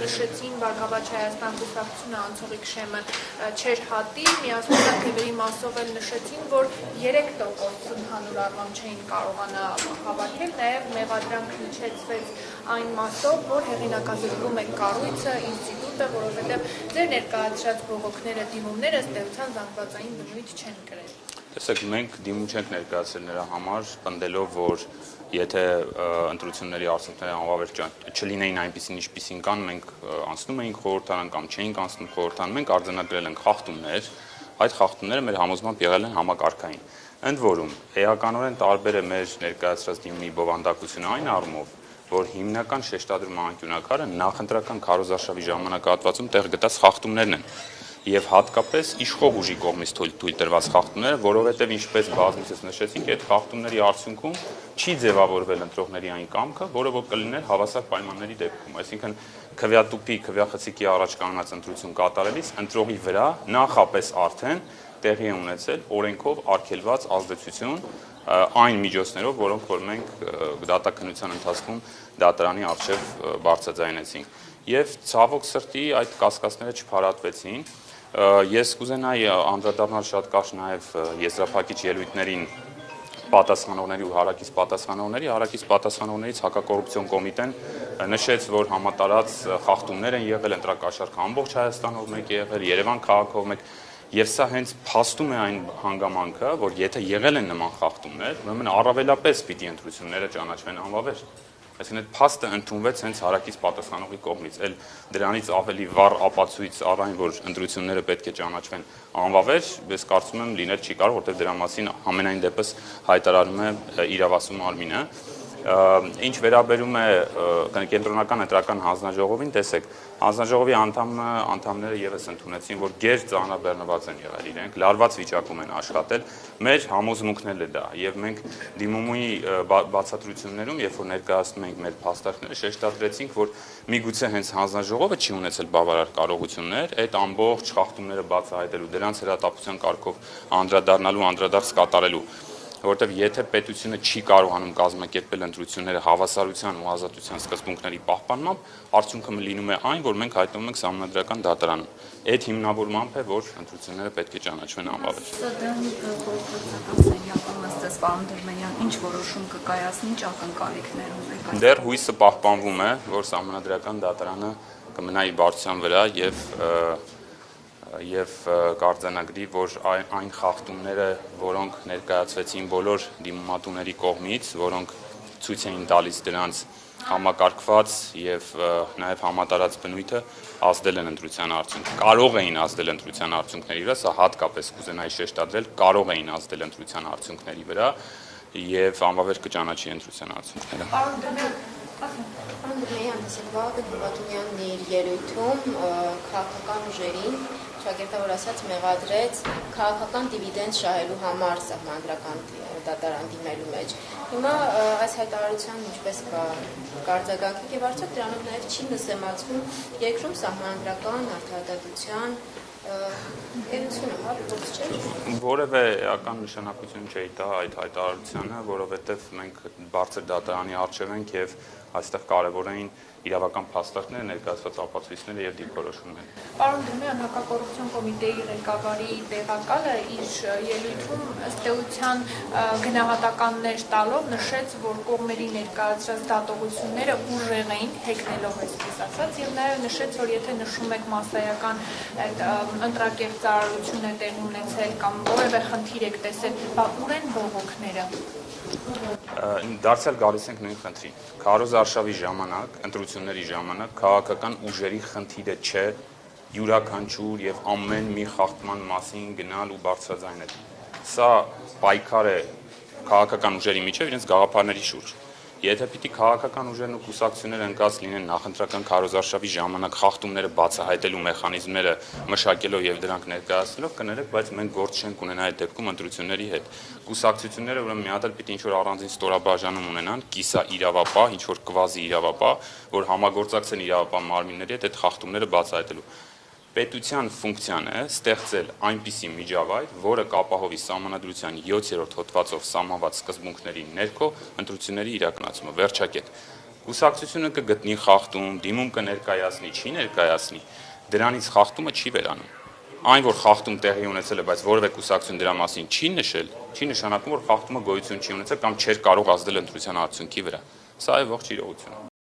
նշեցին Բարգավաճ Հայաստան կուսակցությունը անցողիկ շեմը չեր հատի, միասնական թևերի մասով էլ նշեցին, որ 3% ընդհանուր առմամբ չէին կարողանա հավաքել, նաև մեղադրանք հնչեցվեց այն մասով, որ հեղինակազրկում է կառույցը, ինստիտուտը, որովհետև ձեր ներկայացրած բողոքները, դիմումները ըստ էության զանգվածային բնույթ չեն կրել։ Տեսեք, մենք դիմում չենք ներկայացել նրա համար, պնդելով, որ եթե ընտրությունների արդյունքները անվավեր չլինեին այնպիսին, ինչպիսին կան, մենք անցնում էինք խորհրդարան կամ չէինք անցնում խորհրդարան, մենք արձանագրել ենք խախտումներ, այդ խախտումները մեր համոզմամբ եղել են համակարգային։ Ընդ որում, էականորեն տարբեր է մեր ներկայացրած դիմումի բովանդակությունը այն առումով, որ հիմնական շեշտադրման անկյունակարը նախընտրական քարոզարշավի ժամանակահատվածում տեղ գտած խախտումներն են եւ հատկապես իշխող ուժի կողմից թույլ տրված խախտումները, որովհետեւ ինչպես բազմիցս նշեցինք, այդ խախտումների արդյունքում չի ձևավորվել ընտրողների այն կամքը, որը որ կլիներ հավասար պայմանների դեպքում, այսինքն քվեատուփի, քվեախցիկի առաջ կանած ընտրություն կատարելիս ընտրողի վրա նախապես արդեն տեղի է ունեցել օրենքով արգելված ազդեցություն այն միջոցներով, որոնք որ մենք դատաքննության ընթացքում դատարանի առջև բարձրաձայնեցինք։ Եվ ցավոք սրտի այդ կասկածները չփարատվեցին։ Ես կուզենայի անդրադառնալ շատ կարճ նաև եզրափակիչ ելույթներին պատասխանողների ու հարակից պատասխանողներից հակակոռուպցիոն կոմիտեն նշեց, որ համատարած խախտումներ են եղել, ընտրակաշառքը ամբողջ Հայաստանով մեկ է եղել, Երևան քաղաքով մեկ, եւ սա հենց փաստում է այն հանգամանքը, որ եթե եղել են նման խախտումներ, ուրեմն առավելապես պիտի ընտրությունները ճանաչվեն անվավեր։ Այսինքն այդ փաստը ընդունվեց հենց հարակից պատասխանողի կողմից, այլ դրանից ավելի վառ ապացույց առ այն, որ ընտրությունները պետք է ճանաչվեն անվավեր, ես կարծում եմ լինել չի կարող, որտեղ դրա մասին ամենայն դեպս հայտարարում է իրավասու մարմինը։ Ինչ վերաբերում է կենտրոնական ընտրական հանձնաժողովին, տեսեք, հանձնաժողովի անդամները եւս ընդունեցին, որ գեր ծանրաբեռնված են եղել իրենք, լարված վիճակում են աշխատել, մեր համոզմունքն էլ է դա, եւ մենք դիմումի բացատրություններում, երբ որ ներկայացնում ենք մեր փաստարկները, շեշտադրեցինք, որ միգուցե հենց հանձնաժողովը չի ունեցել բավարար կարողություններ այդ ամբողջ խախտումները բացահայտելու, դրանց հրատապության կարգով անդրադարձ կատարելու, որովհետև եթե պետությունը չի կարողանում կազմակերպել ընտրությունները հավասարության ու ազատության սկզբունքների պահպանմամբ, արդյունքը լինում է այն, որ մենք հայտնվում ենք սահմանադրական դատարանում։ Այդ հիմնավորմամբ է, որ ընտրությունները պետք է ճանաչվեն անվավեր։ Սա դրան խորհրդական սենյակում ըստ պարոն Դերմենյան ինչ որոշում կկայացնի, ինչ ակնկալիքներ ունեք։ Դեռ հույսը պահպանվում է, որ սահմանադրական դատարանը կմնա իր բարդության վրա եւ կարձանագրի, որ այն խախտումները, որոնք ներկայացվեցին բոլոր դիմումատուների կողմից, որոնք ցույց էին տալիս դրանց համակարգված եւ նաեւ համատարած բնույթը, ազդել են ընտրության արդյունքներին, կարող էին ազդել ընտրության արդյունքների վրա, սա հատկապես կուզենայի շեշտադրել, կարող էին ազդել ընտրության արդյունքների վրա եւ անվավեր կճանաչի ընտրության արդյունքները։ Պարոն Դերմենյան, Վաղը Բատունյանն իր ելույթում քաղաքական ուժերին ճակերտավոր ասած մեղադրեց քաղաքական դիվիդենդ շահելու համար սահմանադրական դատարան դիմելու մեջ։ Հիմա այս հայտարարության ինչպես կարձագանքեք եւ արդյոք դրանով նաեւ չի նսեմացվում երկրում սահմանադրական արդարադատության էությունը, ողջ չէ։ Որևէ էական նշանակություն չէի տա այդ հայտարարությանը, որովհետեւ մենք բարձր դատարանի առջև ենք եւ այստեղ կարևոր էին իրավական փաստարկները, ներկայացված ապացույցները եւ դիրքորոշումները։ Պարոն Դերմենյան, հակակոռուպցիոն կոմիտեի ղեկավարի տեղակալը իր ելույթում ըստ էության գնահատականներ տալով նշեց, որ կողմերի ներկայացրած դատողությունները ուժեղ էին, հեգնելով այսպես ասած, եւ նաեւ նշեց, որ եթե նշում եք մասսայական ընտրակերպարարություն է տեղի ունեցել կամ որևէ խնդիր եք տեսել, ուր են բողոքները։ Դարձյալ գալիս ենք նույն խնդրին։ Քարոզարշավի ժամանակ, ընտրությունների ժամանակ քաղաքական ուժերի խնդիրը չէ յուրաքանչյուր եւ ամեն մի խախտման մասին գնալ ու բարձրաձայնել։ Սա պայքար է քաղաքական ուժերի միջև իրենց գաղափարների շուրջ։ Եթե պիտի քաղաքական ուժերն ու կուսակցությունները ընկած լինեն նախընտրական քարոզարշավի ժամանակ խախտումները բացահայտելու մեխանիզմները մշակելով եւ դրանք ներկայացնելով, կներեք, բայց մենք գործ չենք ունենա այդ դեպքում ընտրությունների հետ։ Կուսակցությունները ուրեմն մի հատ էլ պիտի ինչ-որ առանձին ստորաբաժանում ունենան, կիսա իրավապահ, ինչ-որ կվազի իրավապահ, որ համագործակցեն իրավապահ մարմինների հետ այդ խախտումները բացահայտելու։ Պետության ֆունկցիան է ստեղծել այնպիսի միջավայր, որը կապահովի Սահմանադրության 7-րդ հոդվածով սահմանված սկզբունքների ներքո ընտրությունների իրականացումը։ Վերջակետ։ Կուսակցությունը կգտնի խախտում, դիմում կներկայացնի, չի ներկայացնի, դրանից խախտումը չի վերանում։ Այն, որ խախտում տեղի ունեցել է, բայց որևէ կուսակցություն դրա մասին չի նշել, չի նշանակում, որ խախտումը գոյություն չի ունեցել կամ չէր կարող ազդել ընտրության արդյունքի վրա։ Սա է ողջ իրողությունը։